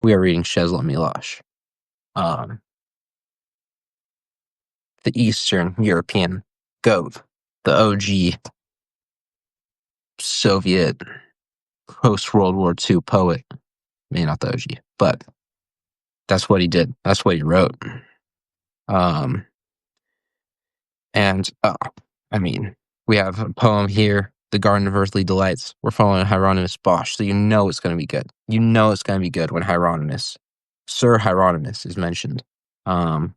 We are reading Czeslaw Milosz, um, the Eastern European Gove, the OG Soviet post-World War II poet. Maybe not the OG, but that's what he did. That's what he wrote. Um, and, we have a poem here, The Garden of Earthly Delights. We're following Hieronymus Bosch, so you know it's going to be good. You know it's going to be good when Sir Hieronymus is mentioned. Czeslaw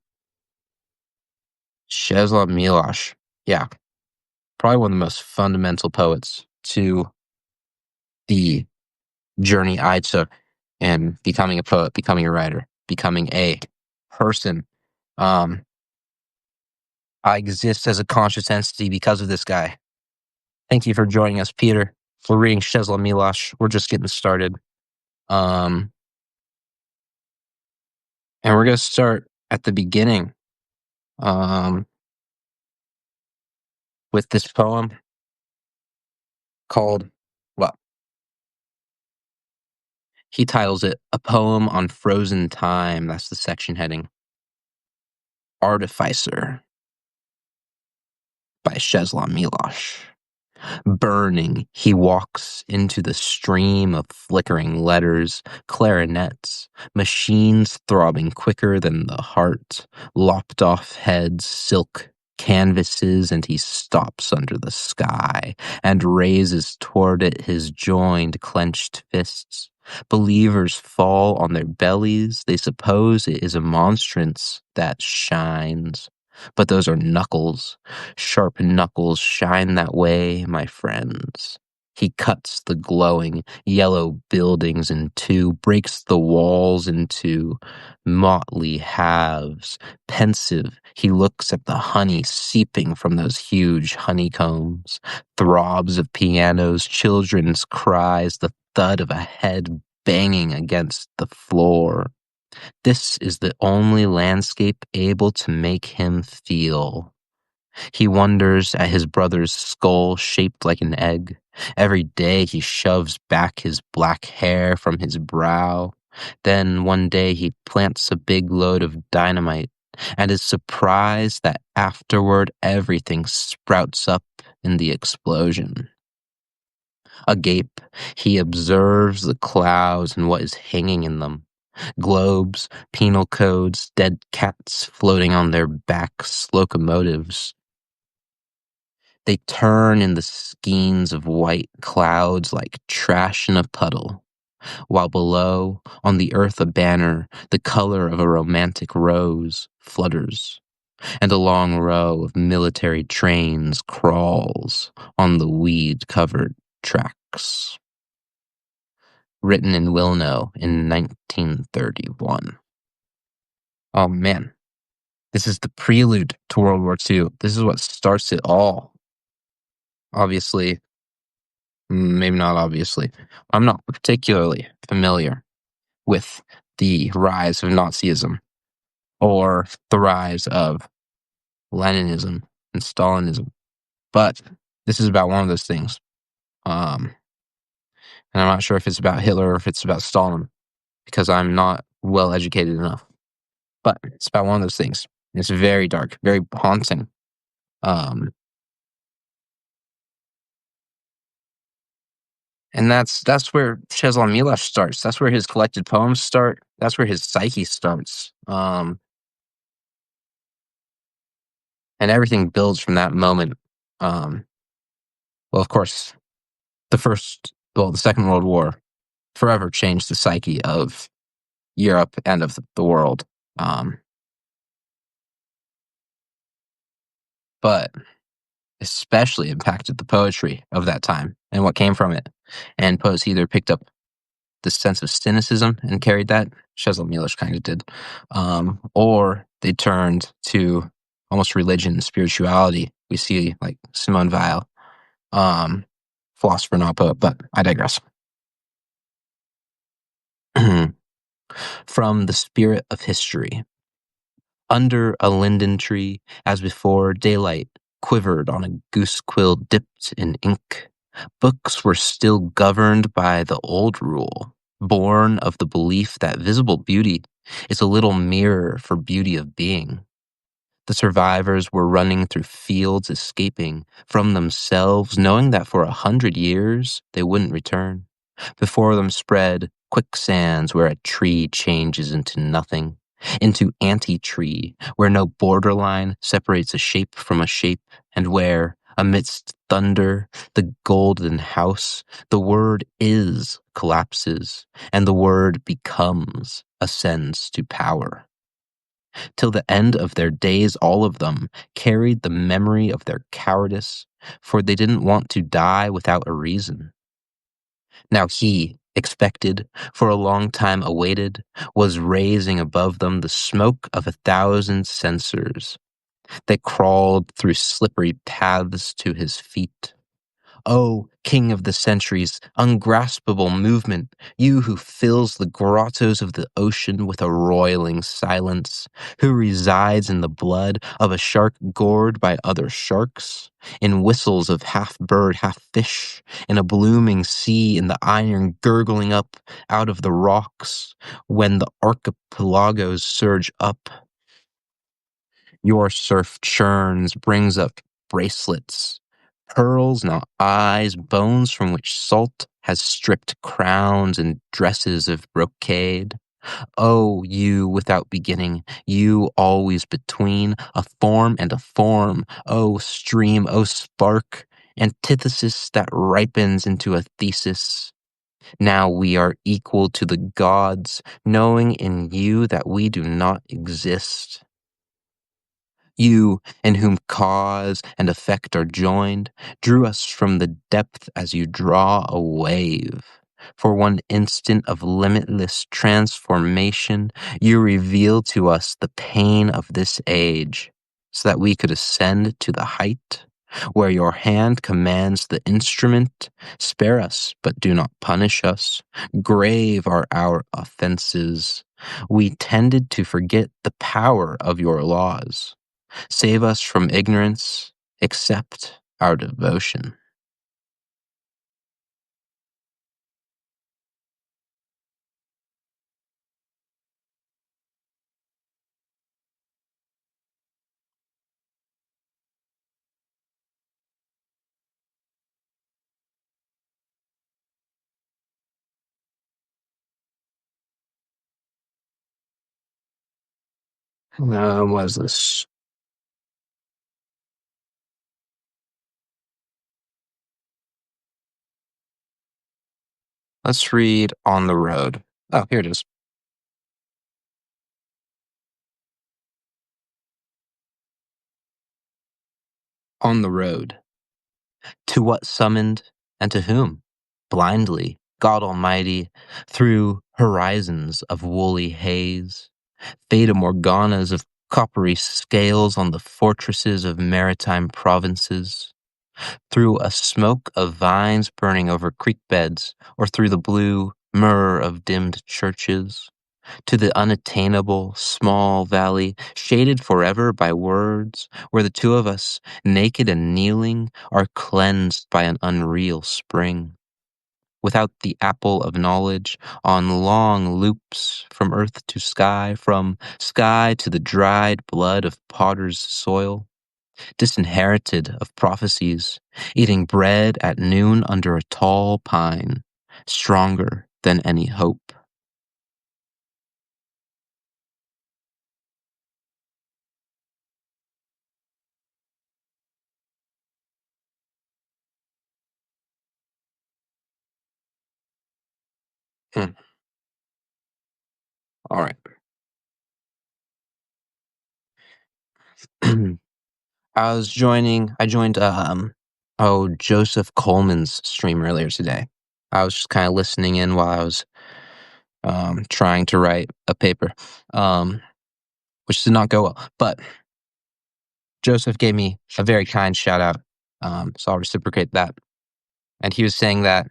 Milosz. Yeah, probably one of the most fundamental poets to the journey I took in becoming a poet, becoming a writer, becoming a person. I exist as a conscious entity because of this guy. Thank you for joining us, Peter. We're reading Czeslaw Milosz. We're just getting started. And we're going to start at the beginning with this poem called, well, he titles it A Poem on Frozen Time. That's the section heading. Artificer by Czeslaw Milosz. Burning, he walks into the stream of flickering letters, clarinets, machines throbbing quicker than the heart, lopped off heads, silk canvases, and he stops under the sky and raises toward it his joined, clenched fists. Believers fall on their bellies. They suppose it is a monstrance that shines. But those are knuckles. Sharp knuckles shine that way, my friends. He cuts the glowing yellow buildings in two, breaks the walls into motley halves. Pensive, he looks at the honey seeping from those huge honeycombs. Throbs of pianos, children's cries, the thud of a head banging against the floor. This is the only landscape able to make him feel. He wonders at his brother's skull shaped like an egg. Every day he shoves back his black hair from his brow. Then one day he plants a big load of dynamite and is surprised that afterward everything sprouts up in the explosion. Agape, he observes the clouds and what is hanging in them. Globes, penal codes, dead cats floating on their backs, locomotives. They turn in the skeins of white clouds like trash in a puddle, while below, on the earth a banner, the color of a romantic rose, flutters, and a long row of military trains crawls on the weed-covered tracks. Written in Wilno in 1931. Oh man, this is the prelude to World War II. This is what starts it all. Obviously, maybe not obviously. I'm not particularly familiar with the rise of Nazism or the rise of Leninism and Stalinism, but this is about one of those things. And I'm not sure if it's about Hitler or if it's about Stalin, because I'm not well educated enough. But it's about one of those things. It's very dark, very haunting. And that's where Czeslaw Milosz starts. That's where his collected poems start. That's where his psyche starts. And everything builds from that moment. Well, of course, the Second World War forever changed the psyche of Europe and of the world. But especially impacted the poetry of that time and what came from it. And poets either picked up the sense of cynicism and carried that, Czeslaw Milosz kind of did, or they turned to almost religion and spirituality. We see like Simone Weil, philosopher, not poet, but I digress. From the Spirit of History. Under a linden tree, as before, daylight quivered on a goose quill dipped in ink. Books were still governed by the old rule. born of the belief that visible beauty is a little mirror for beauty of being. The survivors were running through fields, escaping from themselves, knowing that for 100 years they wouldn't return. Before them spread quicksands where a tree changes into nothing, into anti-tree, where no borderline separates a shape from a shape, and where, amidst thunder, the golden house, the word is collapses, and the word becomes ascends to power. Till the end of their days, all of them carried the memory of their cowardice, for they didn't want to die without a reason. Now he, expected, for a long time awaited, was raising above them the smoke of 1,000 censers. They crawled through slippery paths to his feet. O King of the centuries, ungraspable movement, you who fills the grottos of the ocean with a roiling silence, who resides in the blood of a shark gored by other sharks, in whistles of half bird, half fish, in a blooming sea, in the iron gurgling up out of the rocks, when the archipelagos surge up, your surf churns, brings up bracelets, pearls, not eyes, bones from which salt has stripped crowns and dresses of brocade. Oh, you without beginning, you always between a form and a form. Oh, stream, oh, spark, antithesis that ripens into a thesis. Now we are equal to the gods, knowing in you that we do not exist. You, in whom cause and effect are joined, drew us from the depth as you draw a wave. For one instant of limitless transformation, you revealed to us the pain of this age, so that we could ascend to the height where your hand commands the instrument. Spare us, but do not punish us. Grave are our offenses. We tended to forget the power of your laws. Save us from ignorance, accept our devotion. What is this? Let's read On the Road. Oh, here it is. On the Road. To what summoned and to whom? Blindly, God Almighty, through horizons of woolly haze, Fata Morganas of coppery scales on the fortresses of maritime provinces, through a smoke of vines burning over creek beds, or through the blue myrrh of dimmed churches, to the unattainable small valley, shaded forever by words, where the two of us, naked and kneeling, are cleansed by an unreal spring. Without the apple of knowledge, on long loops from earth to sky, from sky to the dried blood of potter's soil, disinherited of prophecies, eating bread at noon under a tall pine, stronger than any hope. Hmm. All right. I joined Joseph Coleman's stream earlier today. I was just kind of listening in while I was trying to write a paper, um, which did not go well. But Joseph gave me a very kind shout out, so I'll reciprocate that. And he was saying that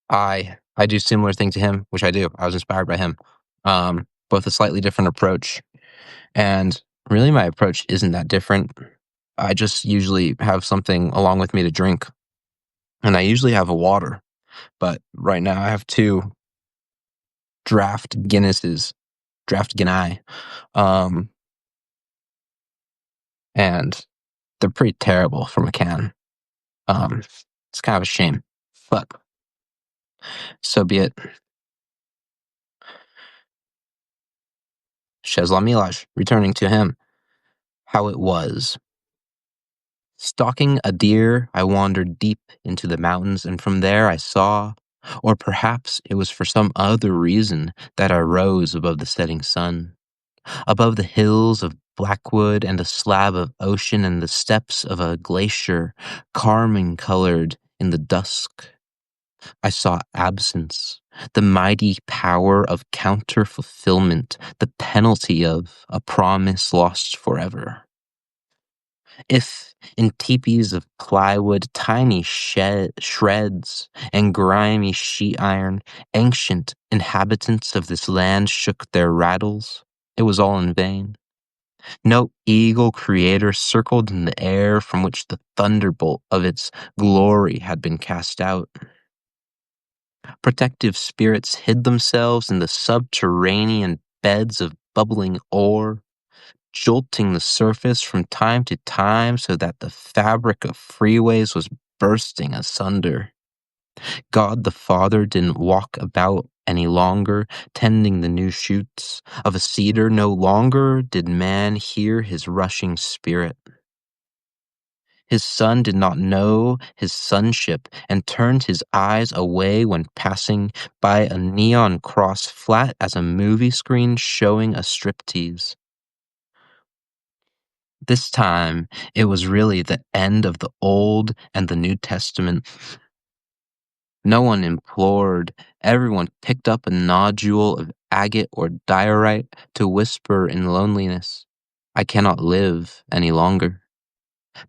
I do similar thing to him, which I do. I was inspired by him, both a slightly different approach, and really my approach isn't that different. I just usually have something along with me to drink, and I usually have a water, but right now I have two draft Guinnesses, draft Guinea. Um, and they're pretty terrible from a can. It's kind of a shame, but so be it. Czeslaw Milosz, returning to him. How it was. Stalking a deer, I wandered deep into the mountains, and from there I saw, or perhaps it was for some other reason, that I rose above the setting sun, above the hills of blackwood and a slab of ocean and the steps of a glacier, carmine colored in the dusk. I saw absence, the mighty power of counter-fulfillment, the penalty of a promise lost forever. If in teepees of plywood, tiny shreds and grimy sheet iron, ancient inhabitants of this land shook their rattles, it was all in vain. No eagle creator circled in the air from which the thunderbolt of its glory had been cast out. Protective spirits hid themselves in the subterranean beds of bubbling ore, jolting the surface from time to time so that the fabric of freeways was bursting asunder. God the Father didn't walk about any longer, tending the new shoots of a cedar. No longer did man hear his rushing spirit. His son did not know his sonship and turned his eyes away when passing by a neon cross flat as a movie screen showing a striptease. This time, it was really the end of the Old and the New Testament. No one implored, everyone picked up a nodule of agate or diorite to whisper in loneliness, I cannot live any longer.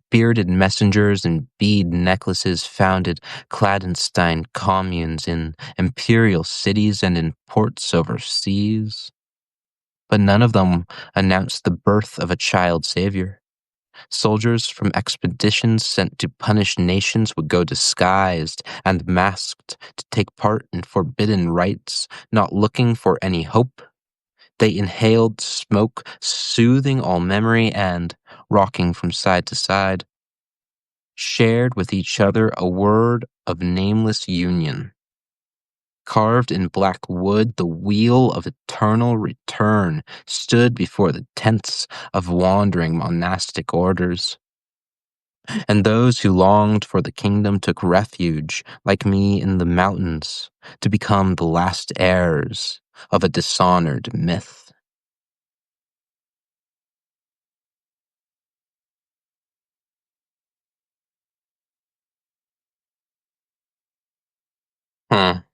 Bearded messengers and bead necklaces founded clandestine communes in imperial cities and in ports overseas. But none of them announced the birth of a child savior. Soldiers from expeditions sent to punish nations would go disguised and masked to take part in forbidden rites, not looking for any hope. They inhaled smoke, soothing all memory and, rocking from side to side, shared with each other a word of nameless union. Carved in black wood, the wheel of eternal return stood before the tents of wandering monastic orders. And those who longed for the kingdom took refuge, like me, in the mountains, to become the last heirs of a dishonored myth. Hmm.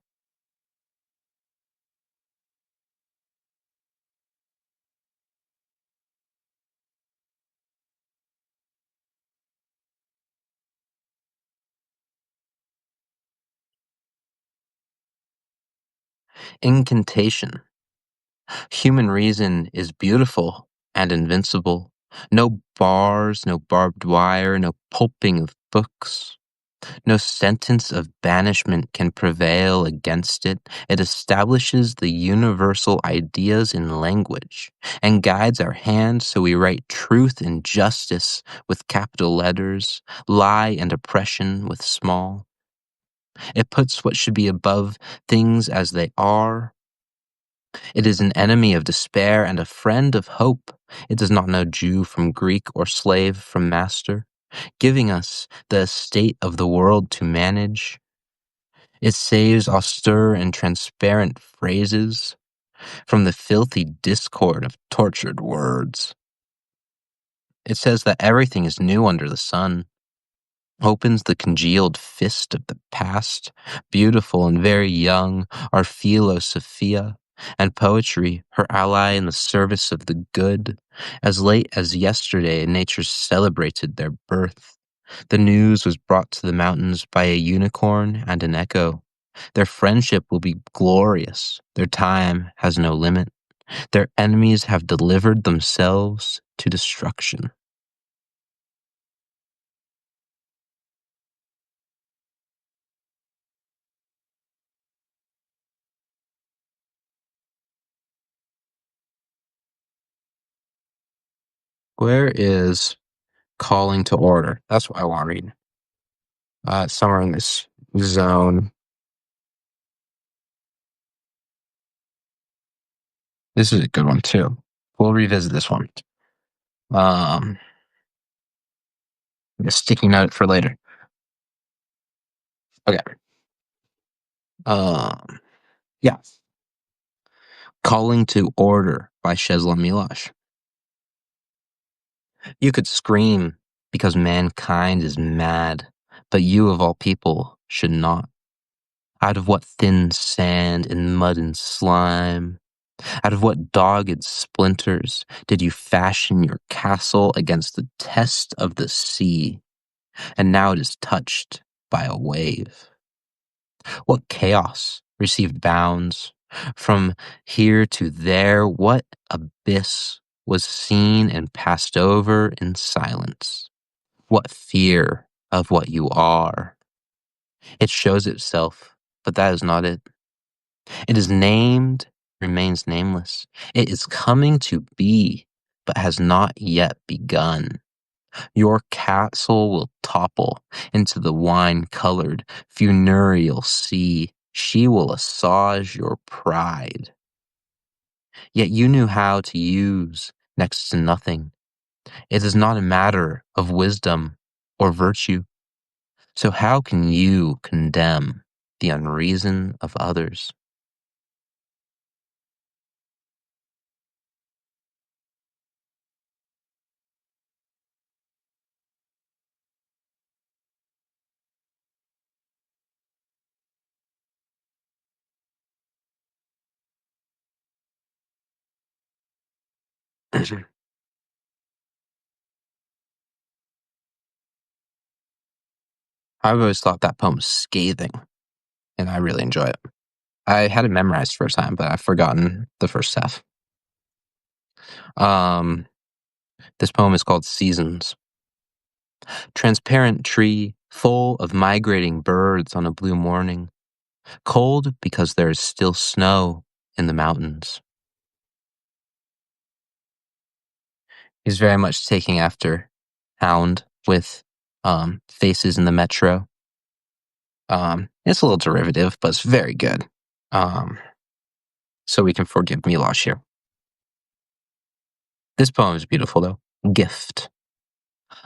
Incantation. Human reason is beautiful and invincible. No bars, no barbed wire, no pulping of books. No sentence of banishment can prevail against it. It establishes the universal ideas in language and guides our hands so we write truth and justice with capital letters, lie and oppression with small. It puts what should be above things as they are. It is an enemy of despair and a friend of hope. It does not know Jew from Greek or slave from master, giving us the state of the world to manage. It saves austere and transparent phrases from the filthy discord of tortured words. It says that everything is new under the sun, opens the congealed fist of the past, beautiful and very young, our philosophia, and poetry, her ally in the service of the good. As late as yesterday, nature celebrated their birth. The news was brought to the mountains by a unicorn and an echo. Their friendship will be glorious. Their time has no limit. Their enemies have delivered themselves to destruction. Where is calling to order? That's what I want to read. Somewhere in this zone. This is a good one too. We'll revisit this one. Um, a sticky note for later. Okay. Um, yeah. Calling to order by Czeslaw Milosz. You could scream because mankind is mad, but you of all people should not. Out of what thin sand and mud and slime, out of what dogged splinters did you fashion your castle against the test of the sea, and now it is touched by a wave? What chaos received bounds? From here to there, what abyss was seen and passed over in silence? What fear of what you are? It shows itself, but that is not it. It is named, remains nameless. It is coming to be, but has not yet begun. Your castle will topple into the wine-colored, funereal sea. She will assuage your pride. Yet you knew how to use next to nothing. It is not a matter of wisdom or virtue. So how can you condemn the unreason of others? I've always thought that poem was scathing, and I really enjoy it. I had it memorized first time, but I've forgotten the first half. Um, this poem is called Seasons. Transparent tree, full of migrating birds on a blue morning. Cold because there is still snow in the mountains. He's very much taking after Hound with Faces in the Metro. It's a little derivative, but it's very good. Um, so we can forgive Milosh here. This poem is beautiful, though. Gift.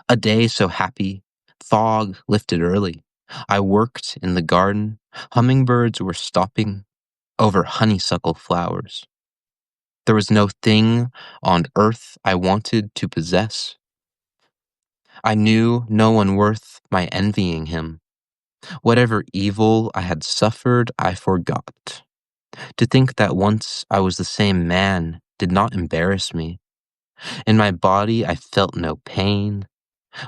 A day so happy, fog lifted early. I worked in the garden. Hummingbirds were stopping over honeysuckle flowers. There was no thing on earth I wanted to possess. I knew no one worth my envying him. Whatever evil I had suffered, I forgot. To think that once I was the same man did not embarrass me. In my body, I felt no pain.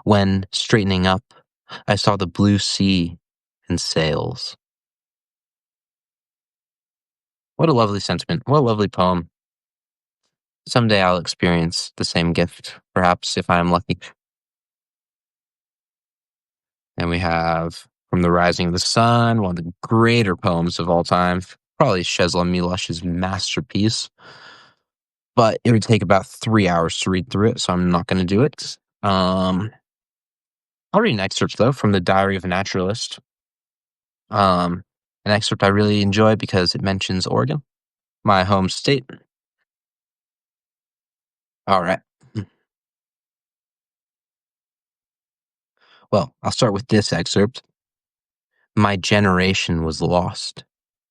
When, straightening up, I saw the blue sea and sails. What a lovely sentiment. What a lovely poem. Someday I'll experience the same gift, perhaps, if I am lucky. And we have From the Rising of the Sun, one of the greater poems of all time, probably Czeslaw Milosz's masterpiece. But it would take about 3 hours to read through it, so I'm not going to do it. I'll read an excerpt, though, from the Diary of a Naturalist. Um, an excerpt I really enjoy because it mentions Oregon, my home state. All right. Well, I'll start with this excerpt. My generation was lost,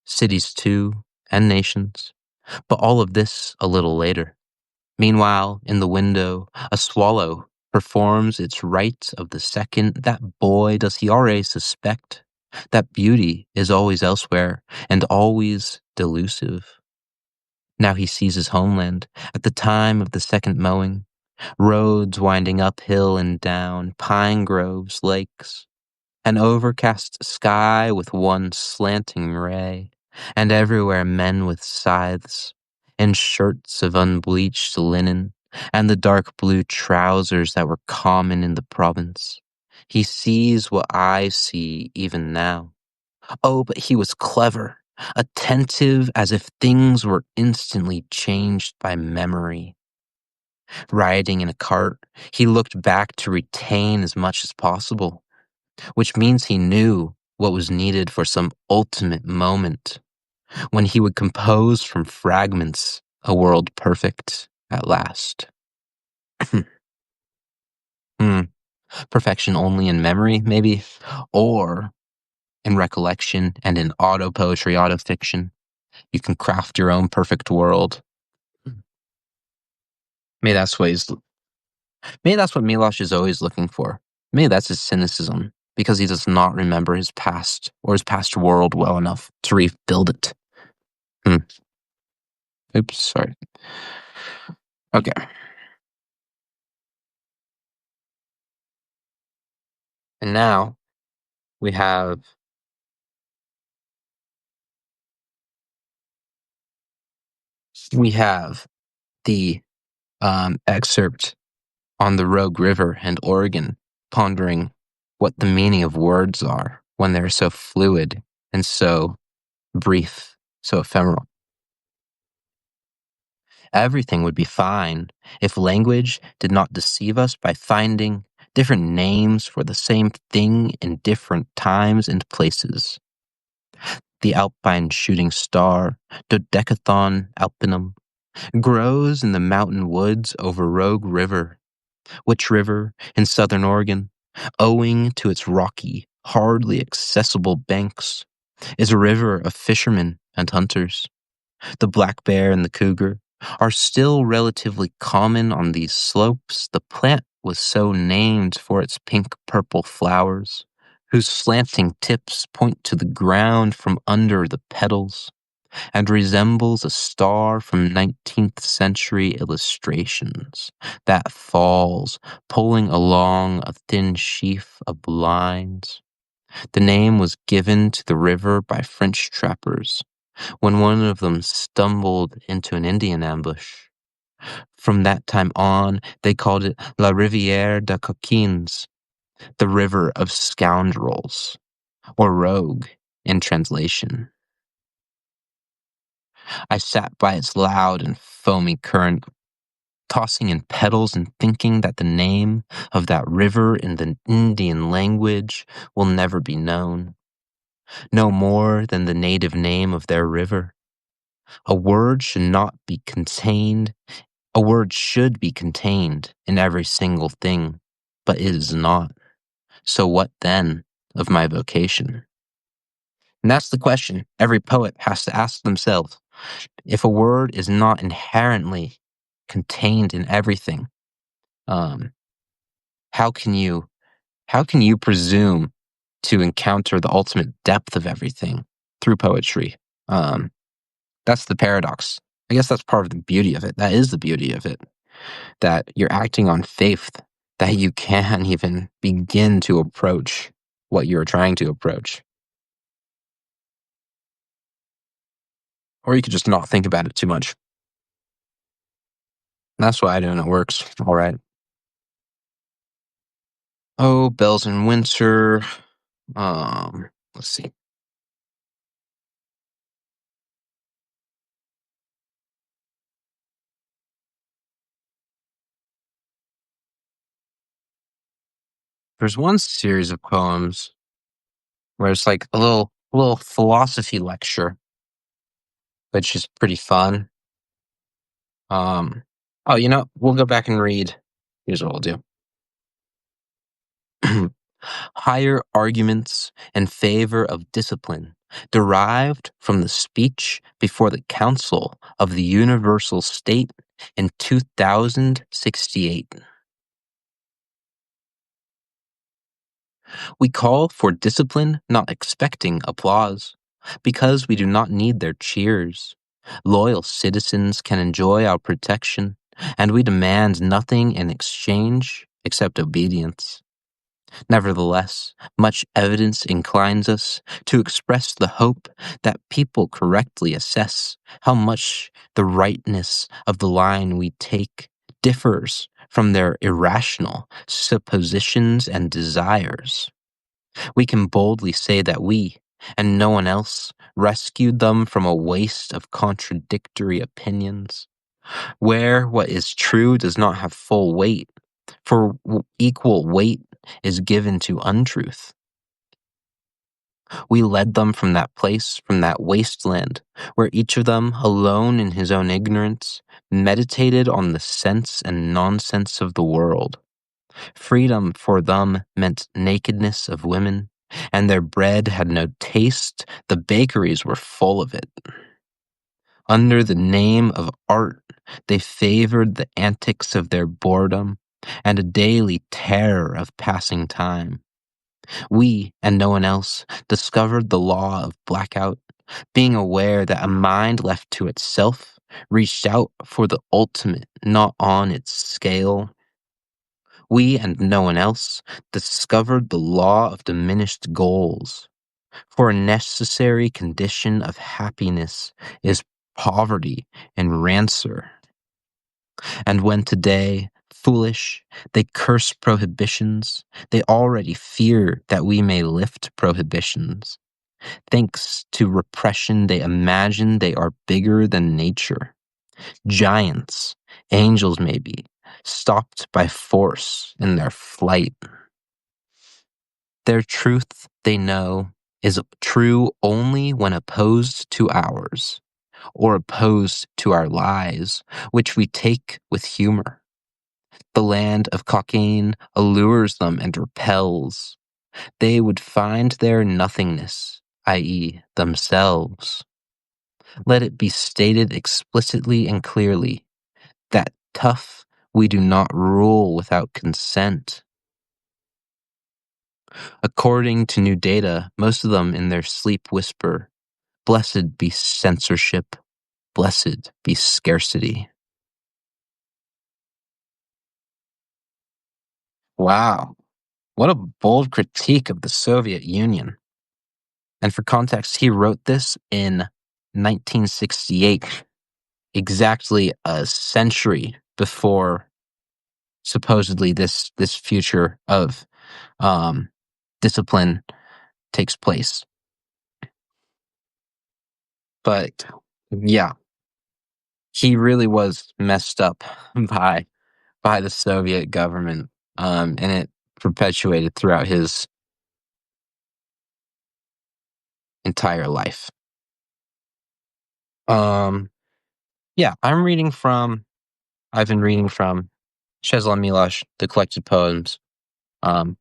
cities too, and nations, but all of this a little later. Meanwhile, in the window, a swallow performs its rite of the second. That boy, does he already suspect that beauty is always elsewhere and always delusive? Now he sees his homeland at the time of the second mowing, roads winding up hill and down, pine groves, lakes, an overcast sky with one slanting ray, and everywhere men with scythes, in shirts of unbleached linen, and the dark blue trousers that were common in the province. He sees what I see even now. Oh, but he was clever, attentive as if things were instantly changed by memory. Riding in a cart, he looked back to retain as much as possible, which means he knew what was needed for some ultimate moment when he would compose from fragments a world perfect at last. Hmm. Perfection only in memory, maybe? Or in recollection and in auto poetry, auto fiction. You can craft your own perfect world. Maybe that's what he's, maybe that's what Milosz is always looking for. Maybe that's his cynicism, because he does not remember his past or his past world well enough to rebuild it. Hmm. Oops, sorry. Okay. And now we have we have the excerpt on the Rogue River and Oregon, pondering what the meaning of words are when they're so fluid and so brief, so ephemeral. Everything would be fine if language did not deceive us by finding different names for the same thing in different times and places. The Alpine shooting star, Dodecathon alpinum, grows in the mountain woods over Rogue River, which river in southern Oregon, owing to its rocky, hardly accessible banks, is a river of fishermen and hunters. The black bear and the cougar are still relatively common on these slopes. The plant was so named for its pink-purple flowers, whose slanting tips point to the ground from under the petals, and resembles a star from 19th century illustrations that falls, pulling along a thin sheaf of lines. The name was given to the river by French trappers when one of them stumbled into an Indian ambush. From that time on, they called it La Rivière de Coquins, the river of scoundrels, or rogue in translation. I sat by its loud and foamy current, tossing in petals and thinking that the name of that river in the Indian language will never be known, no more than the native name of their river. A word should not be contained. A word should be contained in every single thing, but it is not. So what then of my vocation? And that's the question every poet has to ask themselves. If a word is not inherently contained in everything, um, how can you presume to encounter the ultimate depth of everything through poetry? Um, that's the paradox. I guess that's part of the beauty of it. That is the beauty of it. That you're acting on faith that you can even begin to approach what you're trying to approach. Or you could just not think about it too much. That's what I do and it works. All right. Oh, bells in winter. Let's see. There's one series of poems where it's like a little philosophy lecture, which is pretty fun. Um, oh, we'll go back and read. Here's what we'll do. Higher arguments in favor of discipline derived from the speech before the Council of the Universal State in 2068. We call for discipline, not expecting applause, because we do not need their cheers. Loyal citizens can enjoy our protection, and we demand nothing in exchange except obedience. Nevertheless, much evidence inclines us to express the hope that people correctly assess how much the rightness of the line we take differs from their irrational suppositions and desires. We can boldly say that we, and no one else, rescued them from a waste of contradictory opinions. where what is true does not have full weight, for equal weight is given to untruth. We led them from that place, from that wasteland, where each of them, alone in his own ignorance, meditated on the sense and nonsense of the world. Freedom for them meant nakedness of women, and their bread had no taste, the bakeries were full of it. Under the name of art, they favored the antics of their boredom and a daily terror of passing time. We, and no one else, discovered the law of blackout, being aware that a mind left to itself reached out for the ultimate, not on its scale. We, and no one else, discovered the law of diminished goals, for a necessary condition of happiness is poverty and rancor. And when today, foolish, they curse prohibitions, they already fear that we may lift prohibitions. Thanks to repression, they imagine they are bigger than nature. Giants, angels maybe, stopped by force in their flight. Their truth, they know, is true only when opposed to ours, or opposed to our lies, which we take with humor. The land of cocaine allures them and repels. They would find their nothingness, i.e., themselves. Let it be stated explicitly and clearly that tough we do not rule without consent. According to new data, most of them in their sleep whisper, "Blessed be censorship, blessed be scarcity." Wow, what a bold critique of the Soviet Union. And for context, he wrote this in 1968, exactly a century before supposedly this future of discipline takes place. But yeah, he really was messed up by the Soviet government, and it perpetuated throughout his entire life. Um, yeah, I've been reading from Czeslaw Milosz, the collected poems. Um,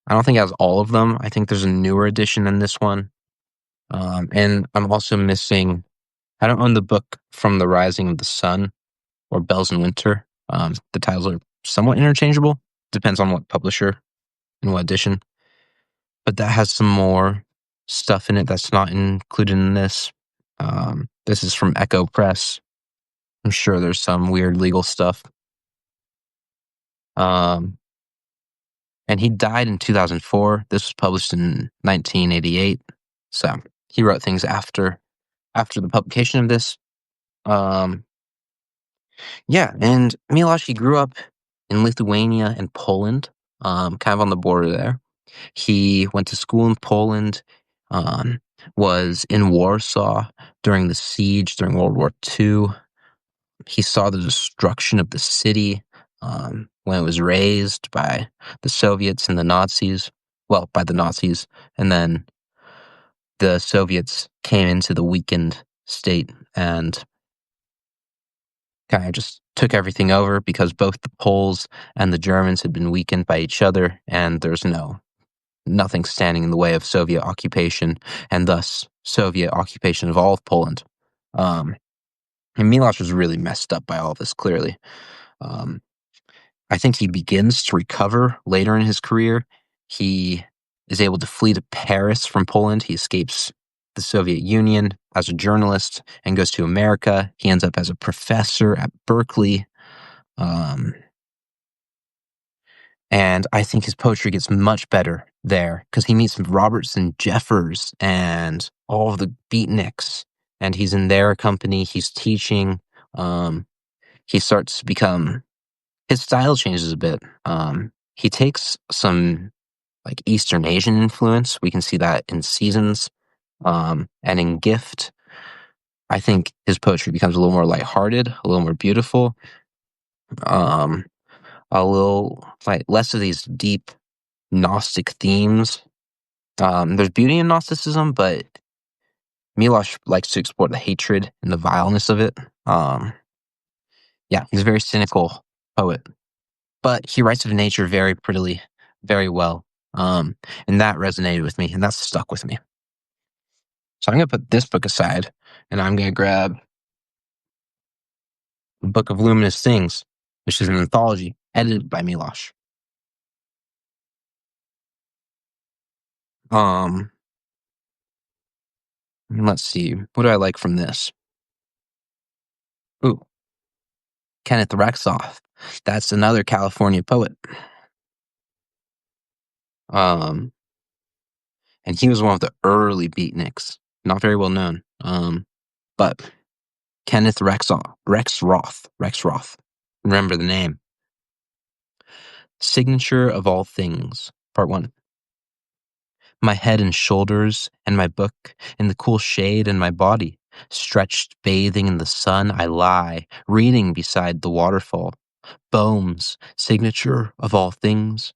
I don't think it has all of them. I think there's a newer edition than this one. And I'm also missing, I don't own the book From the Rising of the Sun or Bells in Winter. The titles are somewhat interchangeable. Depends on what publisher and what edition. But that has some more stuff in it that's not included in this. This is from Echo Press. I'm sure there's some weird legal stuff. And he died in 2004. This was published in 1988. So he wrote things after the publication of this. Yeah, and Milosz, he grew up in Lithuania and Poland, kind of on the border there. He went to school in Poland, um, was in Warsaw during the siege during World War II. He saw the destruction of the city when it was razed by the Soviets and the Nazis. Well, by the Nazis, and then the Soviets came into the weakened state and kind of just took everything over because both the Poles and the Germans had been weakened by each other, and there's nothing standing in the way of Soviet occupation, and thus Soviet occupation of all of Poland. And Milosz was really messed up by all of this, clearly. I think he begins to recover later in his career. He is able to flee to Paris from Poland. He escapes the Soviet Union as a journalist and goes to America. He ends up as a professor at Berkeley. And I think his poetry gets much better there because he meets Robertson Jeffers and all of the beatniks, and he's in their company. He's teaching. He starts to become, his style changes a bit. He takes some like Eastern Asian influence. We can see that in Seasons and in Gift. I think his poetry becomes a little more lighthearted, a little more beautiful, um, a little like less of these deep Gnostic themes. There's beauty in Gnosticism, but Milosz likes to explore the hatred and the vileness of it. Um, yeah, he's a very cynical poet, but he writes of nature very prettily, very well. And that resonated with me, and that's stuck with me. So I'm gonna put this book aside, and I'm gonna grab the Book of Luminous Things, which is an anthology edited by Milosz. Um, let's see, what do I like from this? Ooh, Kenneth Rexroth. That's another California poet. Um, and he was one of the early beatniks, not very well known. But Kenneth Rexroth. Remember the name. Signature of All Things, Part 1. My head and shoulders, and my book, in the cool shade and my body. Stretched, bathing in the sun, I lie, reading beside the waterfall. Boehm's signature of all things.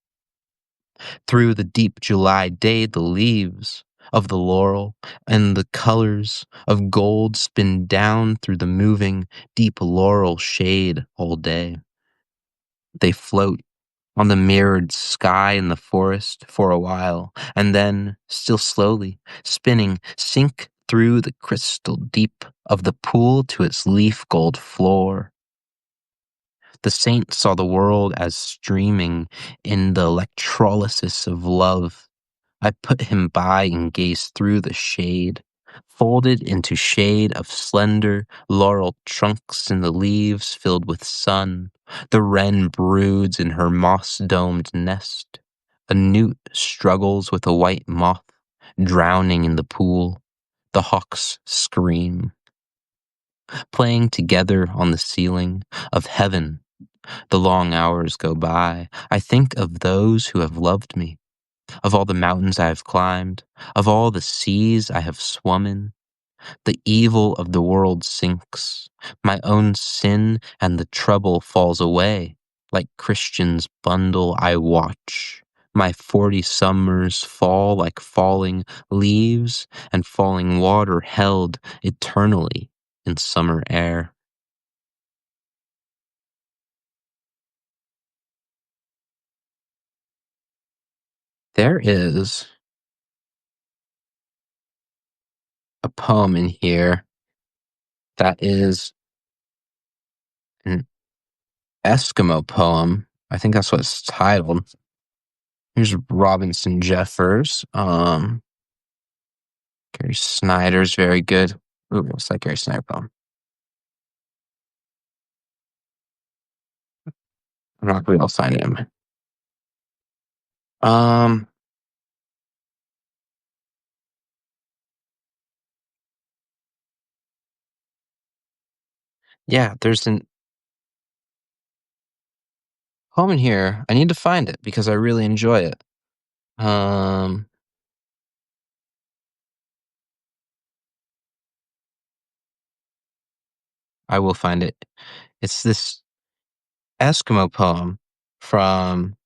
Through the deep July day, the leaves of the laurel and the colors of gold spin down through the moving, deep laurel shade all day. They float on the mirrored sky in the forest for a while, and then, still slowly, spinning, sink through the crystal deep of the pool to its leaf gold floor. The saint saw the world as streaming in the electrolysis of love. I put him by and gazed through the shade, folded into shade of slender laurel trunks in the leaves filled with sun. The wren broods in her moss-domed nest. A newt struggles with a white moth, drowning in the pool. The hawks scream. Playing together on the ceiling of heaven, the long hours go by. I think of those who have loved me, of all the mountains I have climbed, of all the seas I have swum in. The evil of the world sinks. My own sin and the trouble falls away. Like Christian's bundle I watch. My 40 summers fall like falling leaves and falling water held eternally in summer air. There is a poem in here that is an Eskimo poem. I think that's what it's titled. Here's Robinson Jeffers. Gary Snyder's very good. Ooh, what's that Gary Snyder poem? I'm not really. I'll find it. Um, yeah, there's an poem in here. I need to find it because I really enjoy it. Um, I will find it. It's this Eskimo poem from.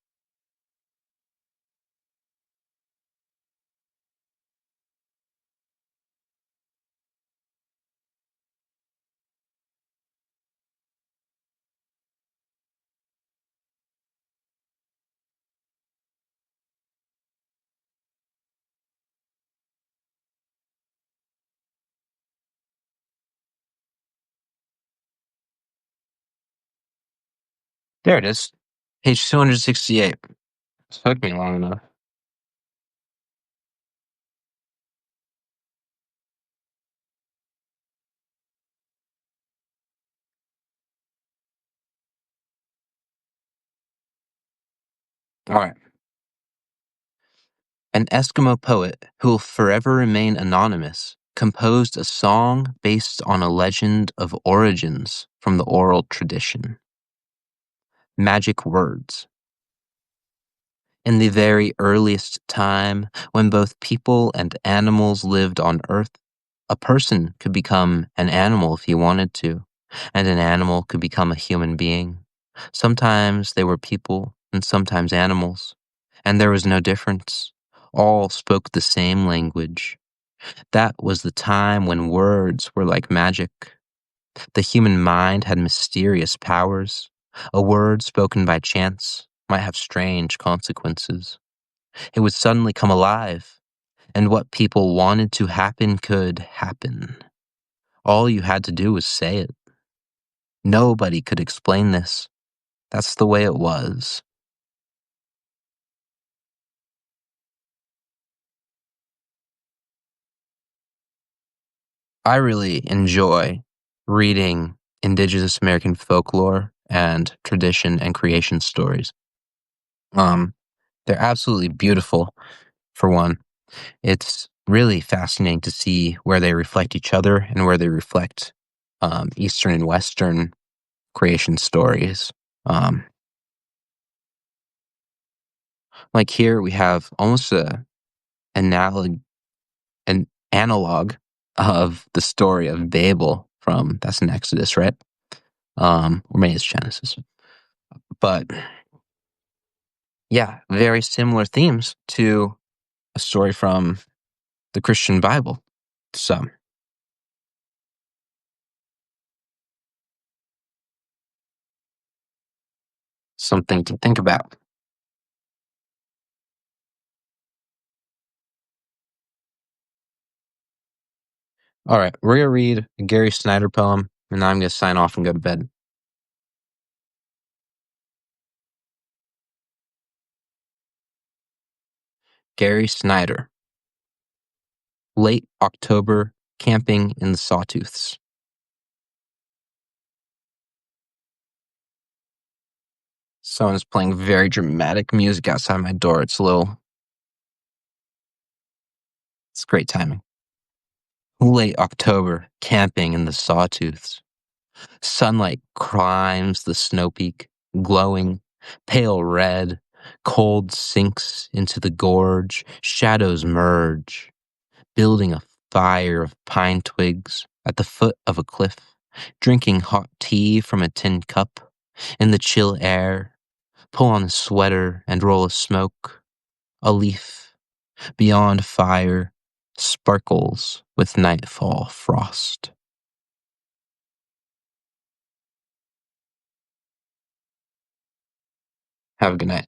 There it is, page 268. It took me long enough. All right. An Eskimo poet who will forever remain anonymous composed a song based on a legend of origins from the oral tradition. Magic words. In the very earliest time, when both people and animals lived on earth, A person could become an animal if he wanted to, and an animal could become a human being. Sometimes they were people, and sometimes animals, and there was no difference. All spoke the same language. That was the time when words were like magic. The human mind had mysterious powers. A word spoken by chance might have strange consequences. It would suddenly come alive, and what people wanted to happen could happen. All you had to do was say it. Nobody could explain this. That's the way it was. I really enjoy reading Indigenous American folklore and tradition and creation stories. Um, they're absolutely beautiful, for one. It's really fascinating to see where they reflect each other and where they reflect Eastern and Western creation stories. Um, like here, we have almost analog, an analog of the story of Babel from that's in Exodus, right? Or maybe it's Genesis. But yeah, very similar themes to a story from the Christian Bible. So, something to think about. All right, we're going to read a Gary Snyder poem, and I'm going to sign off and go to bed. Gary Snyder. Late October, camping in the Sawtooths. Someone's playing very dramatic music outside my door. It's great timing. Late October, camping in the Sawtooths. Sunlight climbs the snow peak, glowing, pale red. Cold sinks into the gorge, shadows merge, building a fire of pine twigs at the foot of a cliff, drinking hot tea from a tin cup. In the chill air, pull on a sweater and roll a smoke. A leaf beyond fire sparkles with nightfall frost. Have a good night.